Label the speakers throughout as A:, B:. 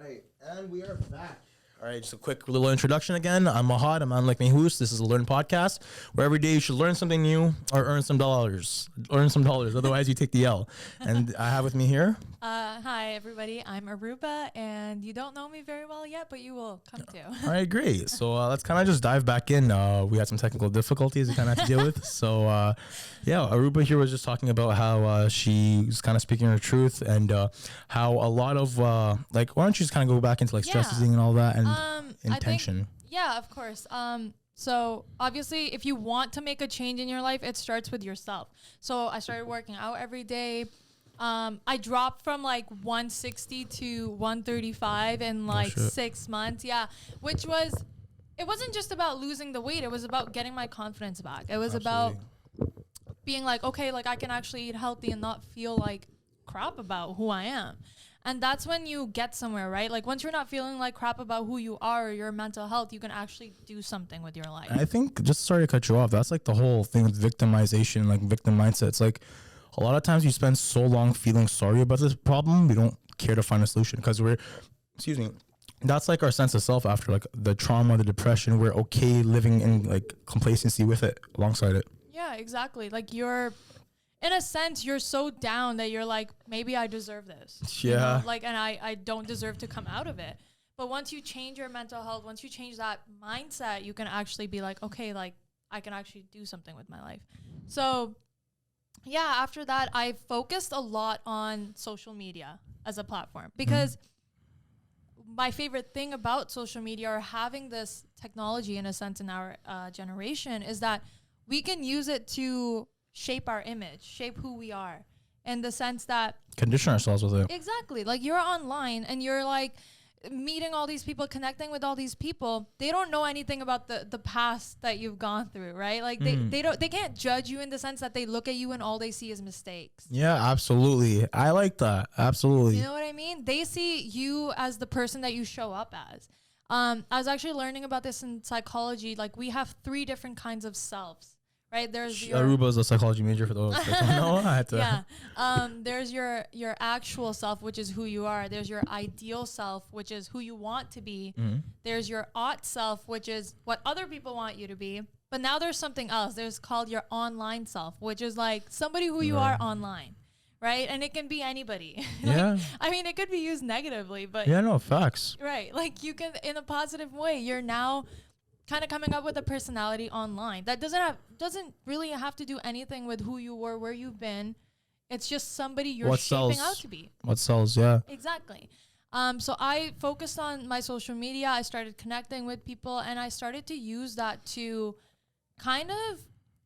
A: right, and we are back. All right, just a quick little introduction again. I'm Mahad. I'm on Like Mehus. This is a Learn podcast where every day you should learn something new or earn some dollars. Earn some dollars. Otherwise, you take the L. And I have with me here.
B: Hi, everybody. I'm Aruba, and you don't know me very well yet, but you will come to.
A: All right, great. So let's kind of just dive back in. We had some technical difficulties we kind of had to deal with. So, yeah, Aruba here was just talking about how she's kind of speaking her truth and how a lot of, like, why don't you just kind of go back into, like, stress eating and all that and intention?
B: Yeah, of course. So obviously, if you want to make a change in your life, it starts with yourself. So I started working out every day. I dropped from like 160 to 135 in like 6 months. Yeah. It wasn't just about losing the weight. It was about getting my confidence back. It was about being like, okay, like I can actually eat healthy and not feel like crap about who I am. And that's when you get somewhere, right? Like once you're not feeling like crap about who you are or your mental health, you can actually do something with your life.
A: I think, just sorry to cut you off, that's like the whole thing with victimization, like victim mindset. It's like a lot of times you spend so long feeling sorry about this problem, we don't care to find a solution because that's like our sense of self after like the trauma, the depression. We're okay living in like complacency with it alongside it.
B: Yeah, exactly. Like in a sense, you're so down that you're like, maybe I deserve this.
A: Yeah.
B: You know? Like, and I don't deserve to come out of it. But once you change your mental health, once you change that mindset, you can actually be like, okay, like I can actually do something with my life. So yeah, after that, I focused a lot on social media as a platform because my favorite thing about social media or having this technology in a sense in our generation is that we can use it to shape our image, shape who we are, in the sense that
A: condition ourselves with it.
B: Exactly. Like you're online and you're like meeting all these people, connecting with all these people. They don't know anything about the past that you've gone through, right? Like they can't judge you in the sense that they look at you and all they see is mistakes.
A: Yeah, absolutely. I like that. Absolutely.
B: You know what I mean? They see you as the person that you show up as. I was actually learning about this in psychology. Like we have 3 different kinds of selves. Right, there's
A: Aruba's a psychology major for those that don't know. I had to.
B: Yeah. There's your actual self, which is who you are. There's your ideal self, which is who you want to be. There's your ought self, which is what other people want you to be. But now there's something else. There's called your online self, which is like somebody who you are online. Right. And it can be anybody.
A: Yeah.
B: I mean, it could be used negatively, but
A: yeah, no, facts.
B: Right. Like you can, in a positive way, you're now kind of coming up with a personality online that doesn't really have to do anything with who you were, where you've been. It's just somebody you're shaping out to be.
A: What sells, yeah.
B: Exactly. So I focused on my social media. I started connecting with people, and I started to use that to kind of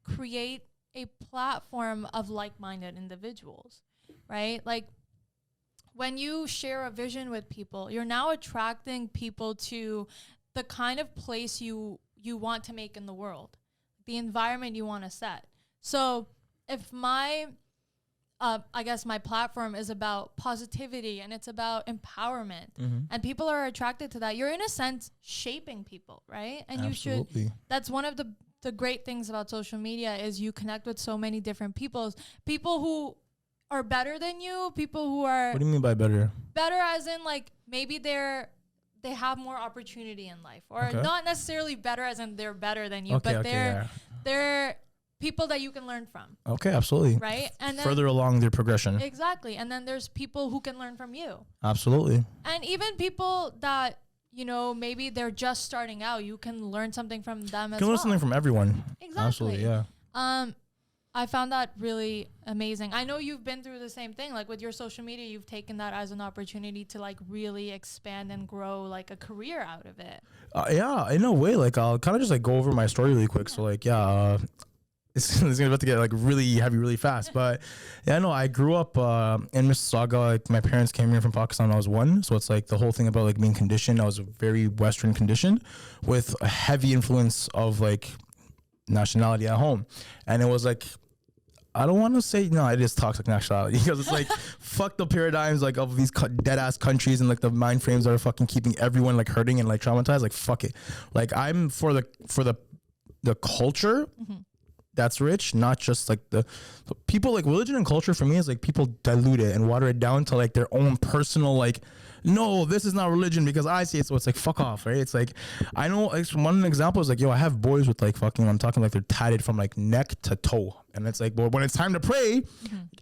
B: create a platform of like-minded individuals, right? Like when you share a vision with people, you're now attracting people to the kind of place you want to make in the world, the environment you want to set. So if my platform is about positivity and it's about empowerment and people are attracted to that, you're in a sense shaping people, right? And
A: absolutely.
B: That's one of the great things about social media is you connect with so many different people who are better than you, people who are...
A: What do you mean by better?
B: Better as in like maybe they have more opportunity in life, or not necessarily better as in they're better than you, but they're people that you can learn from.
A: Okay, absolutely.
B: Right? And then
A: further along their progression.
B: Exactly. And then there's people who can learn from you.
A: Absolutely.
B: And even people that, you know, maybe they're just starting out, you can learn something from them as well. You can
A: learn something from everyone.
B: Exactly.
A: Absolutely, yeah.
B: I found that really amazing. I know you've been through the same thing. Like with your social media, you've taken that as an opportunity to like really expand and grow like a career out of it.
A: Yeah, in a way. Like I'll kind of just like go over my story really quick. So like, it's about to get like really heavy really fast. But yeah, no, I grew up in Mississauga. Like my parents came here from Pakistan when I was 1. So it's like the whole thing about like being conditioned. I was very Western conditioned with a heavy influence of like nationality at home. And it was like, I don't want to say, no, it is toxic nationality because it's like fuck the paradigms like of these dead ass countries and like the mind frames that are fucking keeping everyone like hurting and like traumatized. Like fuck it. Like I'm for the culture that's rich, not just like the people. Like religion and culture for me is like people dilute it and water it down to like their own personal like no, this is not religion because I say it. So it's like, fuck off, right? It's like, I know, like, one example is like, yo, I have boys with like fucking, I'm talking like they're tatted from like neck to toe. And it's like, well, when it's time to pray,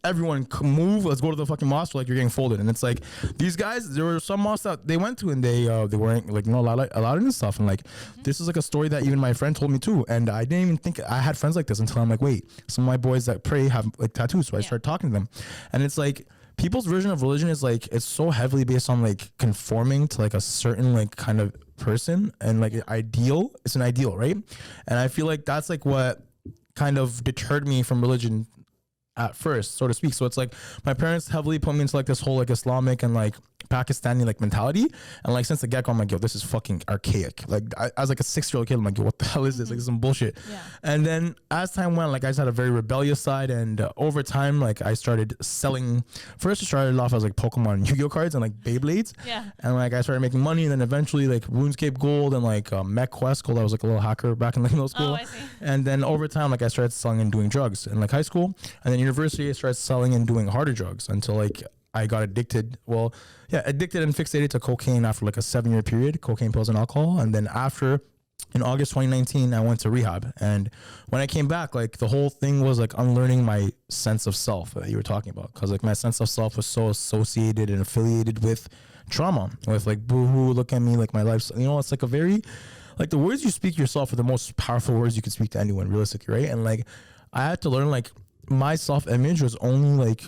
A: everyone move, let's go to the fucking mosque, like you're getting folded. And it's like, these guys, there were some mosques that they went to and they weren't like, allowed in stuff. And like, this is like a story that even my friend told me too. And I didn't even think I had friends like this until I'm like, wait, some of my boys that pray have like tattoos. So I started talking to them. And it's like, people's version of religion is like, it's so heavily based on like conforming to like a certain like kind of person and like an ideal. It's an ideal, right? And I feel like that's like what kind of deterred me from religion at first, so to speak. So it's like my parents heavily put me into like this whole like Islamic and like Pakistani like mentality, and like since the get-go I'm like, yo, this is fucking archaic. Like I was like a 6-year-old kid, I'm like, yo, what the hell is this? Like, this is some bullshit. And then as time went, like I just had a very rebellious side, and over time, like I started selling. First, it started off as like Pokemon Yu-Gi-Oh cards and like Beyblades, and like I started making money, and then eventually like RuneScape Gold and like Mech Quest Gold. I was like a little hacker back in like middle school.
B: I see.
A: And then over time, like I started selling and doing drugs in like high school, and then university I started selling and doing harder drugs until like I got addicted. Well, yeah, addicted and fixated to cocaine after like a 7-year period, cocaine, pills, and alcohol. And then after, in August 2019, I went to rehab. And when I came back, like the whole thing was like unlearning my sense of self that you were talking about. Cause like my sense of self was so associated and affiliated with trauma, with like boohoo, look at me, like my life. You know, it's like a very, like the words you speak yourself are the most powerful words you can speak to anyone realistically, right? And like I had to learn like my self-image was only like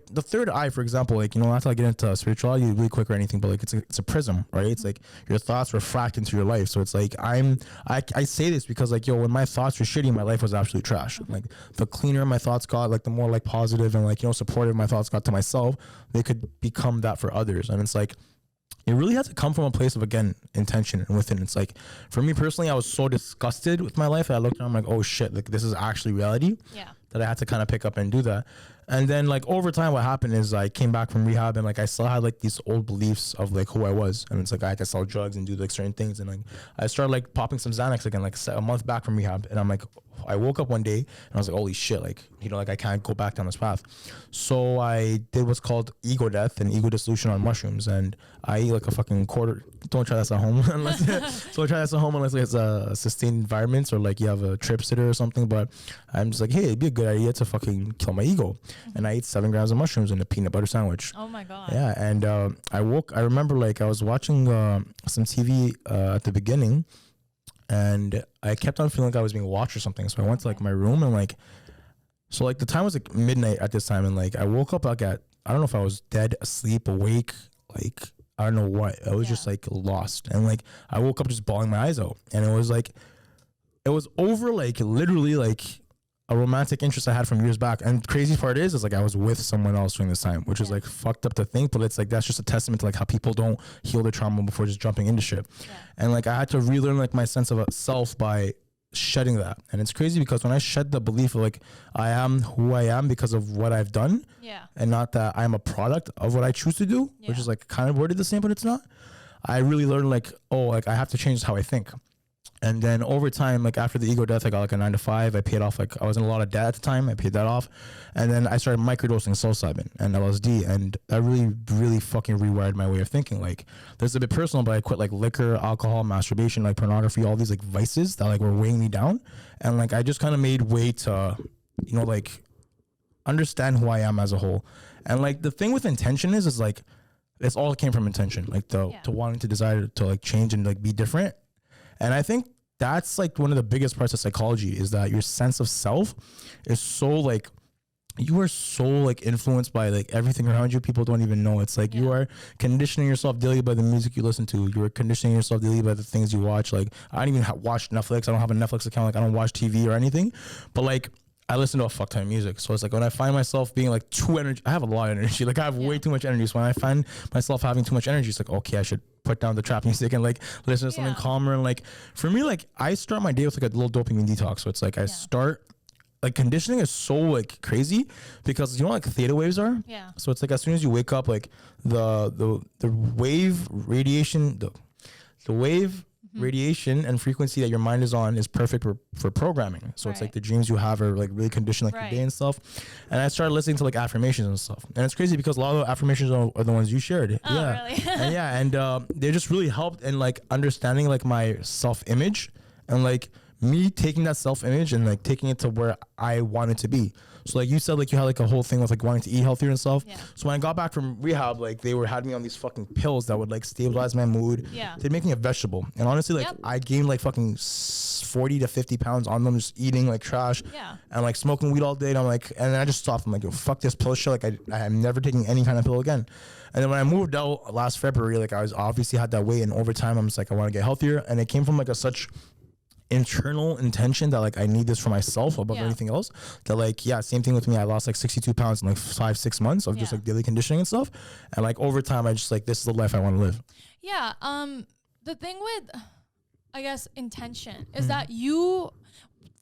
A: the third eye, for example, like, you know, not to like get into spirituality really quick or anything, but like it's a prism, right? It's like your thoughts refract into your life. So it's like I say this because like, yo, when my thoughts were shitty, my life was absolute trash. Like the cleaner my thoughts got, like the more like positive and like, you know, supportive my thoughts got to myself, they could become that for others. And it's like, it really has to come from a place of, again, intention and within. It's like, for me personally, I was so disgusted with my life that I looked around, I'm like, oh shit, like this is actually reality. That I had to kind of pick up and do that. And then like over time, what happened is I came back from rehab and like I still had like these old beliefs of like who I was. And it's like I had to sell drugs and do like certain things. And like I started like popping some Xanax again, like a month back from rehab. And I'm like, I woke up one day and I was like, holy shit, like, you know, like I can't go back down this path. So I did what's called ego death and ego dissolution on mushrooms. And I ate like a fucking quarter. Don't try this at home unless so try this at home unless like it's a sustained environment or like you have a trip sitter or something. But I'm just like, hey, it'd be a good idea to fucking kill my ego. And I ate 7 grams of mushrooms and a peanut butter sandwich.
B: Oh my god.
A: Yeah. And I remember like I was watching some TV at the beginning, and I kept on feeling like I was being watched or something. So I went to like my room and like, so like the time was like midnight at this time. And like I woke up like I don't know if I was dead, asleep, awake, like I don't know what. I was just like lost. And like I woke up just bawling my eyes out. And it was like, it was over like literally like a romantic interest I had from years back. And the crazy part is like I was with someone else during this time, which is like fucked up to think, but it's like that's just a testament to like how people don't heal their trauma before just jumping into shit. And like I had to relearn like my sense of self by shedding that. And it's crazy because when I shed the belief of like I am who I am because of what I've done, and not that I'm a product of what I choose to do, which is like kind of worded the same, but it's not. I really learned like, oh, like I have to change how I think. And then over time, like after the ego death, I got like a 9 to 5. I paid off, like I was in a lot of debt at the time. I paid that off. And then I started microdosing psilocybin and LSD. And that really, really fucking rewired my way of thinking. Like this is a bit personal, but I quit like liquor, alcohol, masturbation, like pornography, all these like vices that like were weighing me down. And like I just kind of made way to, you know, like understand who I am as a whole. And like the thing with intention is like, it's all came from intention, like to wanting to desire to like change and like be different. And I think that's like one of the biggest parts of psychology is that your sense of self is so like, you are so like influenced by like everything around you. People don't even know. It's like you are conditioning yourself daily by the music you listen to. You are conditioning yourself daily by the things you watch. Like I don't even watch Netflix. I don't have a Netflix account. Like I don't watch TV or anything, but like I listen to a fuck ton of music. So it's like when I find myself being like too energy, I have a lot of energy. Like I have way too much energy. So when I find myself having too much energy, it's like, okay, I should put down the trap music and like listen to something calmer. And like for me, like I start my day with like a little dopamine detox. So it's like I start like conditioning is so like crazy because you know like theta waves are. So it's like as soon as you wake up, like the wave radiation, the wave radiation and frequency that your mind is on is perfect for programming. So it's like the dreams you have are like really conditioned like your day and stuff. And I started listening to like affirmations and stuff. And it's crazy because a lot of the affirmations are the ones you shared.
B: Really?
A: and they just really helped in like understanding like my self-image and like me taking that self-image and like taking it to where I want it to be. So like you said, like you had like a whole thing with like wanting to eat healthier and stuff. Yeah. So when I got back from rehab, like they had me on these fucking pills that would like stabilize my mood. Yeah. They'd make me a vegetable. And honestly, like I gained like fucking 40 to 50 pounds on them, just eating like trash. Yeah. And like smoking weed all day. And I'm like, and then I just stopped. I'm like, yo, fuck this pill shit. Like I'm never taking any kind of pill again. And then when I moved out last February, like I was obviously had that weight, and over time I'm just like, I want to get healthier. And it came from like such internal intention that like I need this for myself above anything else. That like same thing with me. I lost like 62 pounds in like 5-6 months of just like daily conditioning and stuff. And like over time I just like, this is the life I want to live. Yeah.
B: The thing with, I guess, intention is that you,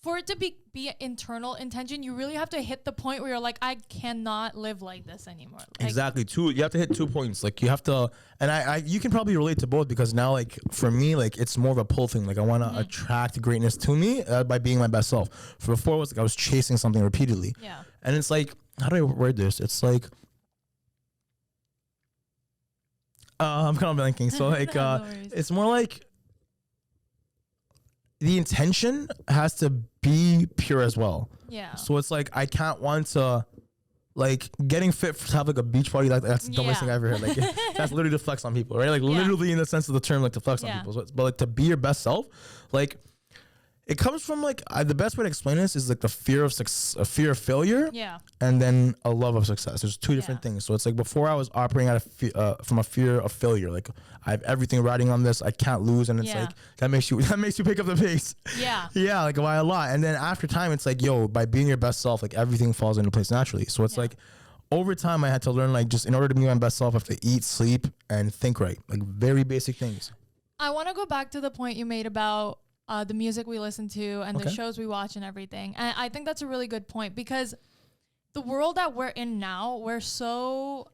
B: for it to be internal intention, you really have to hit the point where you're like, I cannot live like this anymore. Like,
A: exactly. You have to hit 2 points. Like you have to, and I you can probably relate to both, because now like for me, like it's more of a pull thing. Like I want to attract greatness to me by being my best self. For before it was like I was chasing something repeatedly. Yeah. And it's like, how do I word this? It's like, I'm kind of blanking. So like, it's more like, the intention has to be pure as well. Yeah. So it's like, I can't want to, like, getting fit to have like a beach party. Like that's the dumbest thing I ever heard. Like that's literally to flex on people, right? Like literally in the sense of the term, like to flex on people. So but like to be your best self, like it comes from like the best way to explain this is like the fear of a fear of failure. Yeah. And then a love of success. There's two different things. So it's like before I was operating out from a fear of failure. Like I have everything riding on this. I can't lose, and it's like that makes you pick up the pace. Yeah. Yeah, like by a lot. And then after time, it's like, yo, by being your best self, like everything falls into place naturally. So it's like over time, I had to learn like just in order to be my best self, I have to eat, sleep, and think right. Like very basic things.
B: I want to go back to the point you made about the music we listen to and the shows we watch and everything. And I think that's a really good point, because the world that we're in now, we're so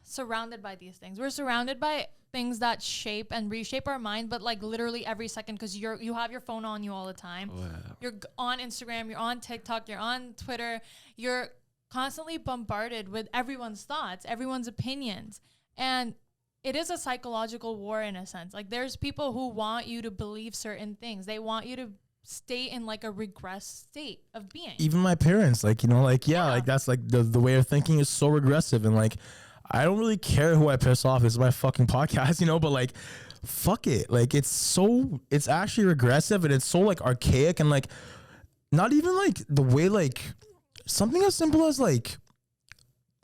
B: surrounded by these things. We're surrounded by things that shape and reshape our mind, but like literally every second, because you have your phone on you all the time. Oh, yeah. You're on Instagram, you're on TikTok, you're on Twitter. You're constantly bombarded with everyone's thoughts, everyone's opinions. And it is a psychological war in a sense. Like there's people who want you to believe certain things. They want you to stay in like a regressed state of being.
A: Even my parents, like, you know, like, like that's like the way of thinking is so regressive. And like, I don't really care who I piss off. This is my fucking podcast, you know, but like, fuck it. Like, it's actually regressive, and it's so like archaic, and like, not even like the way, like something as simple as like,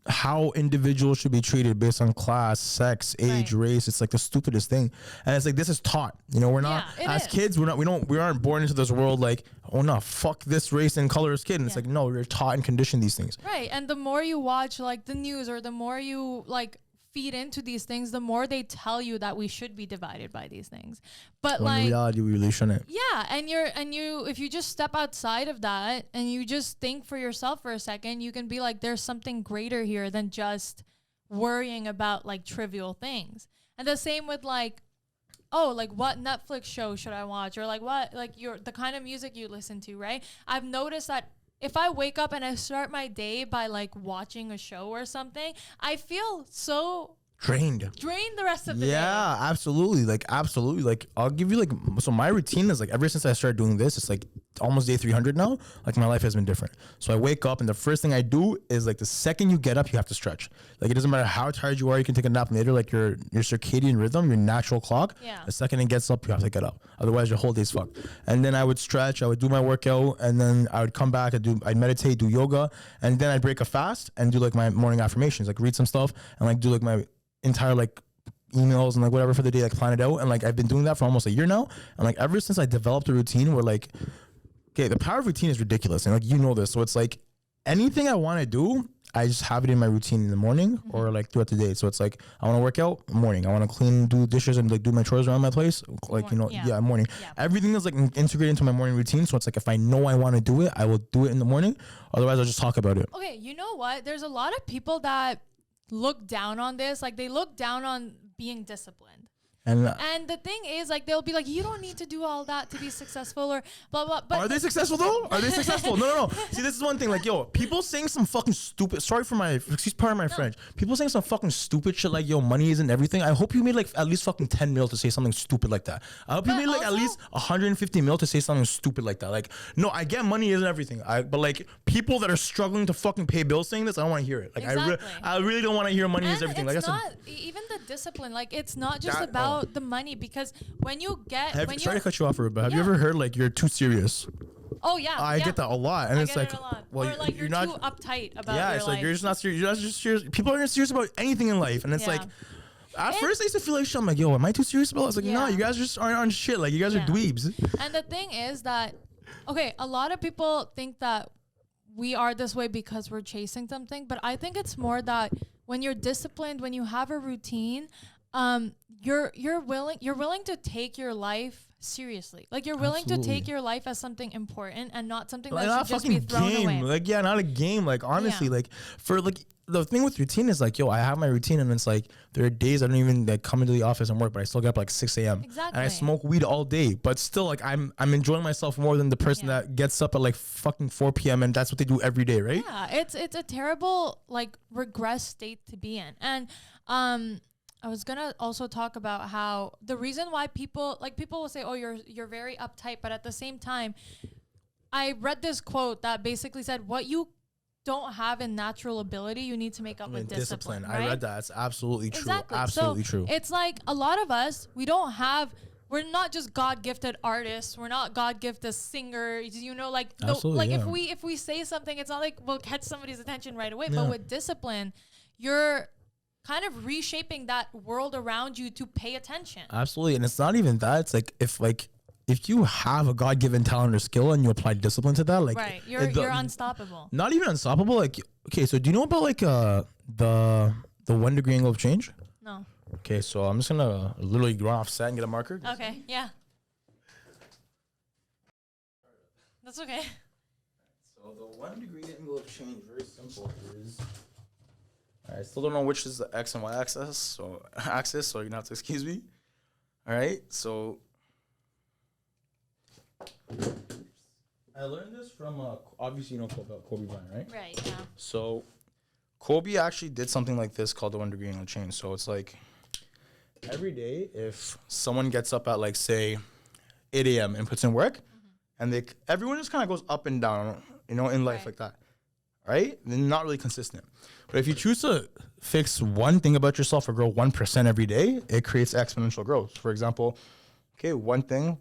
A: how individuals should be treated based on class, sex, age, race. It's like the stupidest thing. And it's like, this is taught, you know, we're not as kids, we aren't born into this world like, oh no, fuck this race and color as kid. And it's like, no, we're taught and conditioned these things.
B: Right. And the more you watch like the news, or the more you like feed into these things, the more they tell you that we should be divided by these things. But when like in
A: reality, we really shouldn't.
B: Yeah, and if you just step outside of that and you just think for yourself for a second, you can be like, there's something greater here than just worrying about like trivial things. And the same with like, oh, like what Netflix show should I watch, or like what like the kind of music you listen to, right? I've noticed that if I wake up and I start my day by like watching a show or something, I feel so drained the rest of the day.
A: Yeah, absolutely. Like, absolutely. Like, I'll give you like, so my routine is like, ever since I started doing this, it's like almost day 300 now. Like, my life has been different. So I wake up, and the first thing I do is like, the second you get up, you have to stretch. Like, it doesn't matter how tired you are, you can take a nap later. Like, your circadian rhythm, your natural clock, the second it gets up, you have to get up. Otherwise, your whole day's fucked. And then I would stretch, I would do my workout, and then I would come back, I'd meditate, do yoga, and then I'd break a fast and do like my morning affirmations, like read some stuff, and like do like my entire like emails and like whatever for the day, like plan it out. And like I've been doing that for almost a year now, and like ever since I developed a routine where like, okay, the power of routine is ridiculous, and like, you know this. So it's like anything I want to do, I just have it in my routine in the morning or like throughout the day. So it's like, I want to work out, morning. I want to clean, do dishes, and like do my chores around my place, like, you know, morning. Everything is like integrated into my morning routine. So it's like, if I know I want to do it, I will do it in the morning. Otherwise, I'll just talk about it.
B: Okay, you know what? There's a lot of people that look down on this. Like, they look down on being disciplined. And the thing is, like, they'll be like, you don't need to do all that to be successful or blah, blah. But
A: are they successful though? Are they successful? No. See, this is one thing. Like, yo, people saying some fucking stupid. Sorry for my, pardon my French. People saying some fucking stupid shit like, yo, money isn't everything. I hope you made like at least fucking 10 mil to say something stupid like that. I hope you made like at least 150 mil to say something stupid like that. Like, no, I get money isn't everything. But like people that are struggling to fucking pay bills saying this, I don't want to hear it. Like,
B: Exactly.
A: I really don't want to hear money
B: and
A: is everything.
B: it's
A: Like,
B: not even the discipline. Like, it's not just
A: That-
B: about the money, because when you get
A: sorry to cut you off, but have you ever heard like you're too serious?
B: oh yeah,
A: I get that a lot, and
B: I
A: it's
B: get
A: like,
B: it a lot.
A: well,
B: or like you're
A: not.
B: too uptight about
A: Yeah,
B: your
A: it's
B: life.
A: like you're just not serious. You're not just serious. People aren't serious about anything in life, and it's
B: Yeah.
A: like. At first, I used to feel like shit. I'm like, yo, am I too serious about it? I was like, no,
B: Yeah.
A: you guys just aren't on shit. Like, you guys are
B: Yeah.
A: dweebs.
B: And the thing is that, okay, a lot of people think that we are this way because we're chasing something, but I think it's more that when you're disciplined, when you have a routine, you're willing to take your life seriously. Like, you're willing to
A: Absolutely.
B: take your life as something important and not something
A: Like,
B: that
A: not a
B: should just be
A: fucking
B: thrown
A: game.
B: away.
A: Like, yeah, not a game. Like, honestly,
B: Yeah.
A: like, for like, the thing with routine is like, yo, I have my routine, and it's like there are days I don't even like come into the office and work, but I still get up like 6 a.m.
B: Exactly.
A: And I smoke weed all day, but still like I'm enjoying myself more than the person
B: Yeah.
A: that gets up at like fucking 4 p.m. and that's what they do every day, right?
B: Yeah, it's a terrible like regress state to be in. And I was gonna also talk about how the reason why people will say, oh, you're very uptight, but at the same time, I read this quote that basically said, what you don't have in natural ability, you need to make up with discipline. Right?
A: I read that. It's absolutely true.
B: Exactly.
A: Absolutely
B: So
A: true.
B: it's like a lot of us, we're not just God-gifted artists. We're not God-gifted singers. You know, like
A: Absolutely, yeah.
B: if we say something, it's not like we'll catch somebody's attention right away.
A: Yeah.
B: But with discipline, you're kind of reshaping that world around you to pay attention.
A: Absolutely. And it's not even that. It's like if you have a God-given talent or skill and you apply discipline to that, like
B: Right. You're unstoppable.
A: not even unstoppable. Like, okay, so do you know about like the 1 degree angle of change?
B: No.
A: Okay, so I'm just gonna literally run off set and get a marker.
B: Okay. Yeah. That's okay.
A: So the 1 degree angle of change, very simple, is I still don't know which is the X and Y axis, so you're gonna have to excuse me. All right, so I learned this from obviously you know about Kobe Bryant, right?
B: Right. Yeah.
A: So Kobe actually did something like this called the 1 degree angle change. So it's like every day, if someone gets up at like say 8 a.m. and puts in work, and everyone just kind of goes up and down, you know, in life
B: Right.
A: like that, right? They're not really consistent. But if you choose to fix one thing about yourself or grow 1% every day, it creates exponential growth. For example, okay, one thing.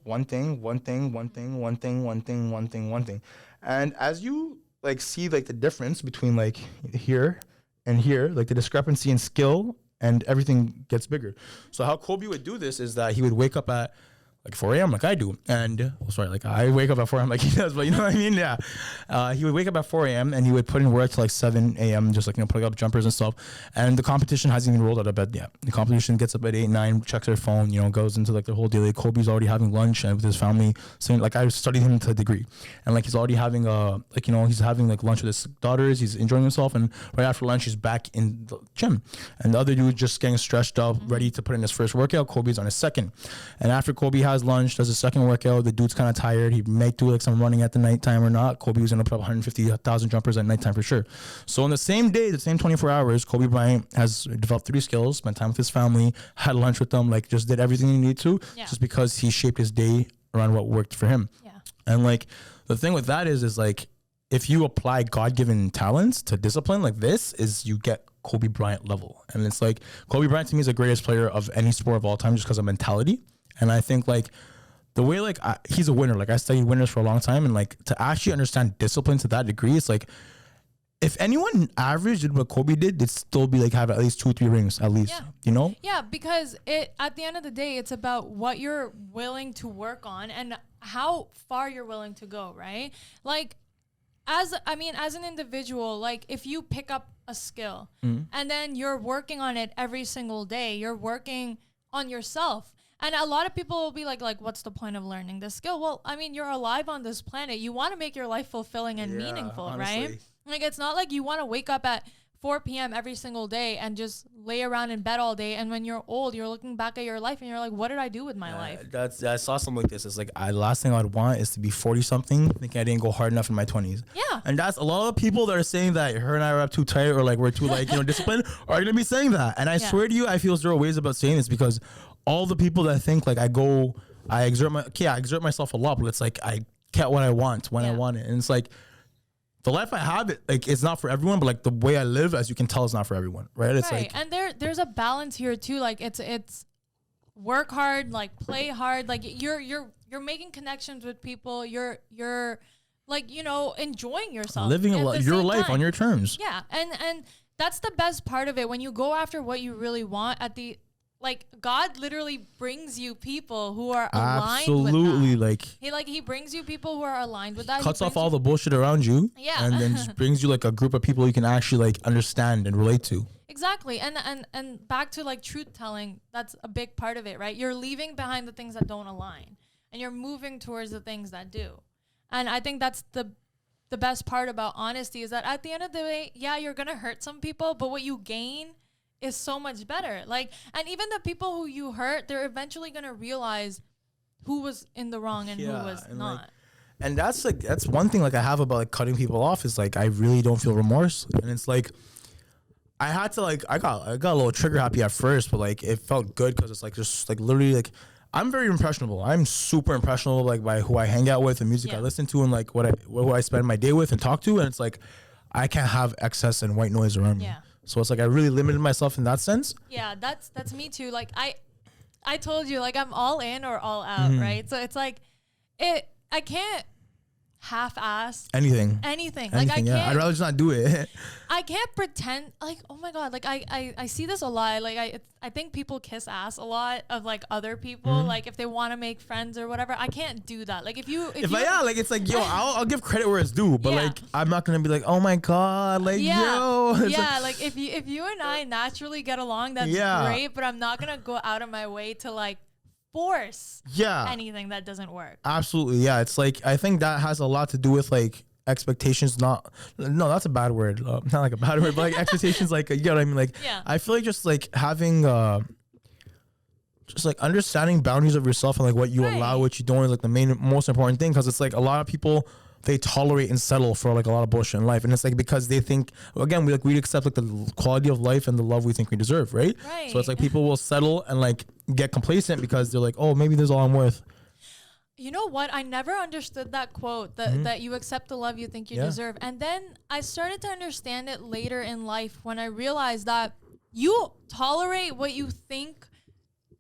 A: And as you like see like the difference between like here and here, like the discrepancy in skill and everything gets bigger. So how Kobe would do this is that he would wake up at like 4 a.m. like I do. And, like I wake up at 4 a.m. like he does, but you know what I mean? Yeah. He would wake up at 4 a.m. and he would put in work till like 7 a.m. just like, you know, putting up jumpers and stuff. And the competition hasn't even rolled out of bed yet. The competition gets up at 8, 9, checks their phone, you know, goes into like their whole daily. Kobe's already having lunch and with his family. So like I studied him to a degree. And like he's already having like, you know, he's having like lunch with his daughters. He's enjoying himself. And right after lunch, he's back in the gym. And the other dude just getting stretched out, ready to put in his first workout. Kobe's on his second. And after Kobe has lunch, does his second workout, the dude's kind of tired. He may do like some running at the nighttime or not. Kobe was gonna put up 150,000 jumpers at nighttime for sure. So on the same day, the same 24 hours, Kobe Bryant has developed 3 skills, spent time with his family, had lunch with them, like just did everything he needed to, just because he shaped his day around what worked for him.
B: Yeah.
A: And like the thing with that is like if you apply God-given talents to discipline like this, is you get Kobe Bryant level. And it's like Kobe Bryant to me is the greatest player of any sport of all time just because of mentality. And I think like the way like he's a winner. Like I studied winners for a long time, and like to actually understand discipline to that degree, it's like if anyone average did what Kobe did, they'd still be like have at least 2-3 rings at least.
B: Yeah.
A: You know?
B: Yeah, because at the end of the day, it's about what you're willing to work on and how far you're willing to go, right? Like as an individual, like if you pick up a skill and then you're working on it every single day, you're working on yourself. And a lot of people will be like, what's the point of learning this skill? Well, I mean, you're alive on this planet. You want to make your life fulfilling and meaningful,
A: honestly.
B: right? Like, it's not like you want to wake up at 4 p.m. every single day and just lay around in bed all day. And when you're old, you're looking back at your life and you're like, what did I do with my life?
A: I saw something like this. It's like, last thing I'd want is to be 40 something, thinking I didn't go hard enough in my 20s.
B: Yeah.
A: And that's a lot of people that are saying that her and I are up too tight, or like we're too like, disciplined, are going to be saying that. And I swear to you, I feel zero ways about saying this, because all the people that think like I exert myself a lot, but it's like I get what I want when I want it. And it's like, the life I have, it's not for everyone, but like the way I live, as you can tell, is not for everyone, right? It's like,
B: and there's a balance here too. Like it's work hard, like play hard, like you're making connections with people. You're like, enjoying yourself,
A: living your life on your terms.
B: Yeah, and that's the best part of it. When you go after what you really want, like God literally brings you people who are aligned with that. He brings you people who are aligned with that.
A: Cuts off all the bullshit around you.
B: Yeah.
A: And then just brings you like a group of people you can actually like understand and relate to.
B: Exactly. And back to like truth telling, that's a big part of it, right? You're leaving behind the things that don't align and you're moving towards the things that do. And I think that's the best part about honesty, is that at the end of the day, yeah, you're going to hurt some people, but what you gain is so much better. Like, and even the people who you hurt, they're eventually going to realize who was in the wrong and who was not.
A: Like, and that's one thing like I have about like cutting people off, is like I really don't feel remorse. And it's like I had to like I got a little trigger happy at first, but like it felt good, because it's like just like literally like I'm very impressionable. I'm super impressionable, like by who I hang out with and music I listen to, and like who I spend my day with and talk to. And it's like I can't have excess and white noise around me. So it's like I really limited myself in that sense.
B: Yeah, that's me too. Like I told you, like I'm all in or all out, right? So it's like I can't half-ass anything. Like I can't.
A: I'd rather just not do it.
B: I can't pretend like, oh my God, like I see this a lot. Like I think people kiss ass a lot of like other people, like if they want to make friends or whatever. I can't do that. Like if
A: like it's like, yo, I'll give credit where it's due, but like I'm not gonna be like, oh my God, like yo.
B: Like if you and I naturally get along, that's great, but I'm not gonna go out of my way to like force anything that doesn't work.
A: Absolutely. Yeah. It's like, I think that has a lot to do with like expectations. No, that's a bad word. Not like a bad word, but like expectations, like, you know what I mean? Like, I feel like just like having, just like understanding boundaries of yourself and like what you allow, what you don't, is like the most important thing. Cause it's like a lot of people, they tolerate and settle for like a lot of bullshit in life. And it's like, because they think, again, we accept like the quality of life and the love we think we deserve. Right. So it's like people will settle and like get complacent because they're like, oh, maybe this is all I'm worth.
B: You know what? I never understood that quote, that you accept the love you think you deserve. And then I started to understand it later in life when I realized that you tolerate what you think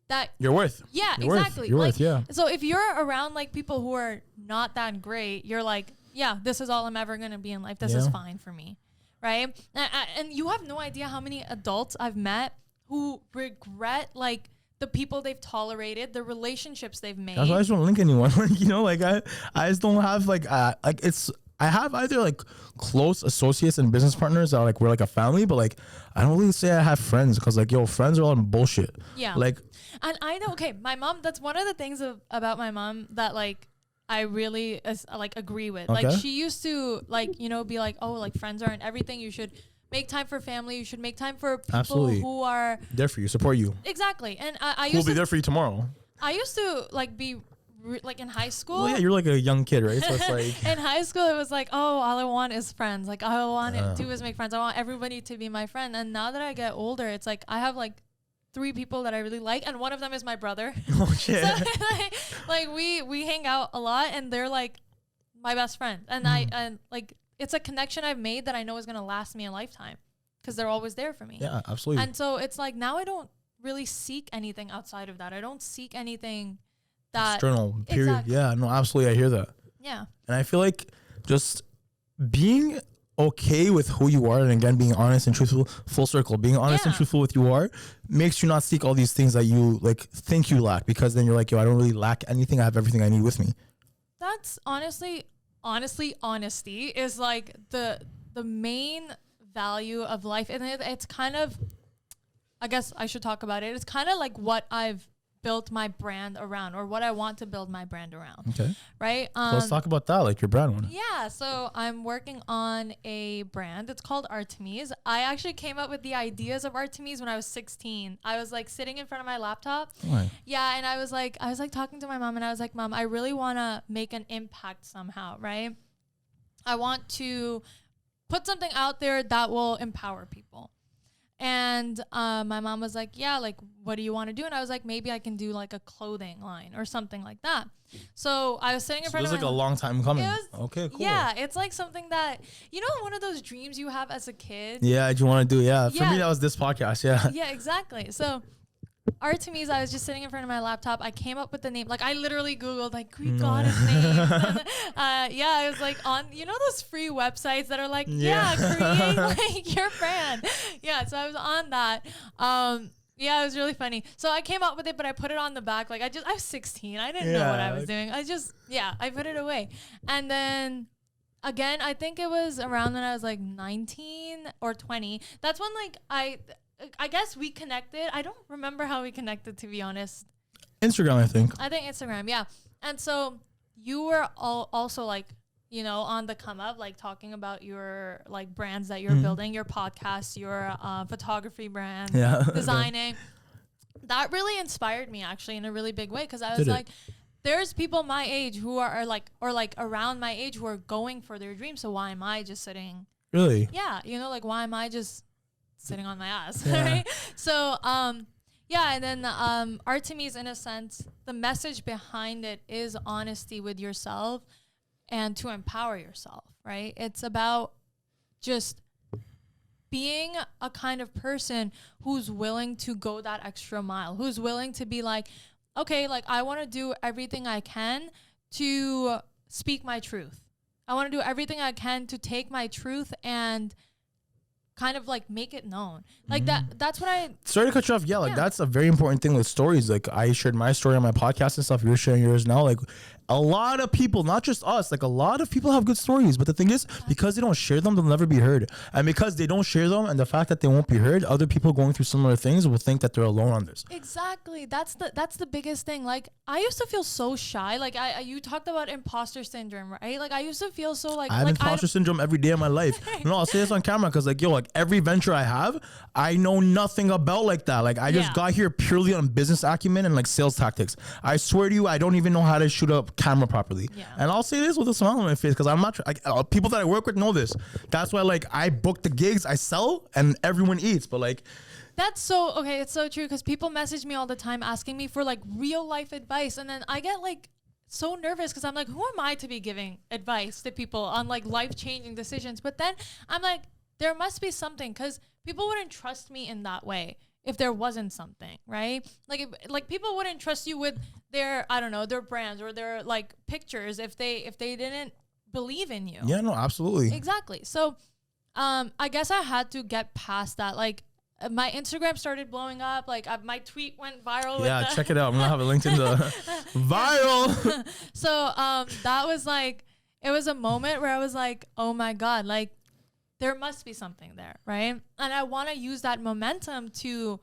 B: that
A: you're worth.
B: Yeah,
A: you're
B: exactly.
A: You're worth, yeah.
B: So if you're around like people who are not that great, you're like, yeah, this is all I'm ever going to be in life. This is fine for me. Right. And you have no idea how many adults I've met who regret like the people they've tolerated, the relationships they've made.
A: That's why I just don't link anyone. You know, like I just don't have like I have either like close associates and business partners that like we're like a family, but like I don't really say I have friends, because like, yo, friends are all bullshit.
B: Yeah.
A: Like,
B: and I know, okay, my mom, that's one of the things about my mom that like I really like agree with. Okay. Like she used to like, you know, be like, oh, like friends aren't everything. You should make time for family. You should make time for people who are
A: there for you, support you.
B: Exactly. And I
A: will be there for you tomorrow.
B: I used to like be like in high school.
A: Well, yeah, you're like a young kid, right? So it's like
B: in high school, it was like, oh, all I want is friends. Like all I want to do is make friends. I want everybody to be my friend. And now that I get older, it's like I have like 3 people that I really like, and one of them is my brother.
A: Oh shit!
B: So, like we hang out a lot, and they're like my best friend. And and like it's a connection I've made that I know is gonna last me a lifetime, because they're always there for me.
A: Yeah, absolutely.
B: And so it's like now I don't really seek anything outside of that. I don't seek anything that
A: external. Period. Exactly. Yeah, no, absolutely. I hear that.
B: Yeah.
A: And I feel like just being okay with who you are, and again being honest and truthful, full circle, being honest and truthful with who you are makes you not seek all these things that you like think you lack, because then you're like, yo, I don't really lack anything. I have everything I need with me.
B: That's honestly honesty is like the main value of life. And it's kind of, I guess I should talk about it. It's kind of like what I've built my brand around, or what I want to build my brand around.
A: Okay.
B: Right.
A: So let's talk about that, like your brand one.
B: Yeah. So I'm working on a brand. It's called Artemis. I actually came up with the ideas of Artemis when I was 16. I was like sitting in front of my laptop.
A: Right.
B: Yeah. And I was like talking to my mom, and I was like, Mom, I really want to make an impact somehow. Right. I want to put something out there that will empower people. And my mom was like, yeah, like, what do you want to do? And I was like, maybe I can do like a clothing line or something like that. So I was sitting in front of
A: it was like a long time coming. Okay, cool.
B: Yeah, it's like something that, you know, one of those dreams you have as a kid.
A: Yeah, you want to do, yeah. For
B: Yeah.
A: me, that was this podcast, yeah.
B: Yeah, exactly. So Artemis, I was just sitting in front of my laptop. I came up with the name. Like, I literally Googled, like, Greek goddess names. Yeah, I was like on, you know, those free websites that are like, create like your brand. Yeah, so I was on that. Yeah, it was really funny. So I came up with it, but I put it on the back. Like, I was 16. I didn't know what I was doing. I put it away. And then again, I think it was around when I was like 19 or 20. That's when like I guess we connected. I don't remember how we connected, to be honest.
A: Instagram, I think.
B: I think Instagram, yeah. And so you were also like, you know, on the come up, like talking about your like brands that you're building, your podcast, your photography brand, designing. That really inspired me actually in a really big way, because I was like, there's people my age who are like, or like around my age, who are going for their dreams. So why am I just sitting?
A: Really?
B: Yeah, you know, like, why am I just sitting on my ass, right? So, yeah, and then Artemis, in a sense, the message behind it is honesty with yourself and to empower yourself, right? It's about just being a kind of person who's willing to go that extra mile, who's willing to be like, okay, like, I want to do everything I can to speak my truth. I want to do everything I can to take my truth and kind of like make it known. Like that's what I...
A: Sorry to cut you off. Yeah, like that's a very important thing with stories. Like, I shared my story on my podcast and stuff. You're sharing yours now. Like, a lot of people, not just us, like a lot of people have good stories. But the thing is, because they don't share them, they'll never be heard. And because they don't share them, and the fact that they won't be heard, other people going through similar things will think that they're alone on this.
B: Exactly. That's the biggest thing. Like, I used to feel so shy. Like, you talked about imposter syndrome, right? Like, I used to feel so like...
A: I have imposter syndrome every day of my life. No, I'll say this on camera, because like, yo, like every venture I have, I know nothing about like that. Like, I just got here purely on business acumen and like sales tactics. I swear to you, I don't even know how to shoot a camera properly. Yeah. And I'll say this with a smile on my face, because I'm not people that I work with know this. That's why like I book the gigs, I sell, and everyone eats. But like,
B: that's so okay. It's so true, because people message me all the time asking me for like real life advice, and then I get like so nervous, because I'm like, who am I to be giving advice to people on like life-changing decisions? But then I'm like, there must be something, because people wouldn't trust me in that way if there wasn't something, right? Like people wouldn't trust you with their, I don't know, their brands or their like pictures if they didn't believe in you.
A: Yeah, no, absolutely.
B: Exactly. So I guess I had to get past that. Like, my Instagram started blowing up. Like, my tweet went viral.
A: Yeah, check it out. I'm gonna have it linked in the viral.
B: So that was like, it was a moment where I was like, oh my God, like, there must be something there, right? And I want to use that momentum to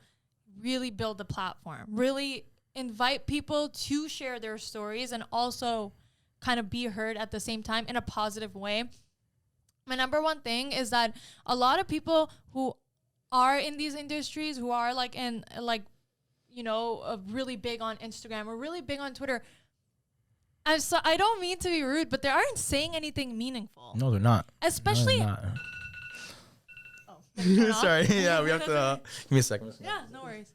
B: really build the platform, really invite people to share their stories, and also kind of be heard at the same time in a positive way. My number one thing is that a lot of people who are in these industries, who are like in like, you know, really big on Instagram or really big on Twitter, and so I don't mean to be rude, but they aren't saying anything meaningful.
A: No, they're not.
B: Especially...
A: No, they're not. Sorry, yeah, we have to give me a second.
B: Yeah, no worries.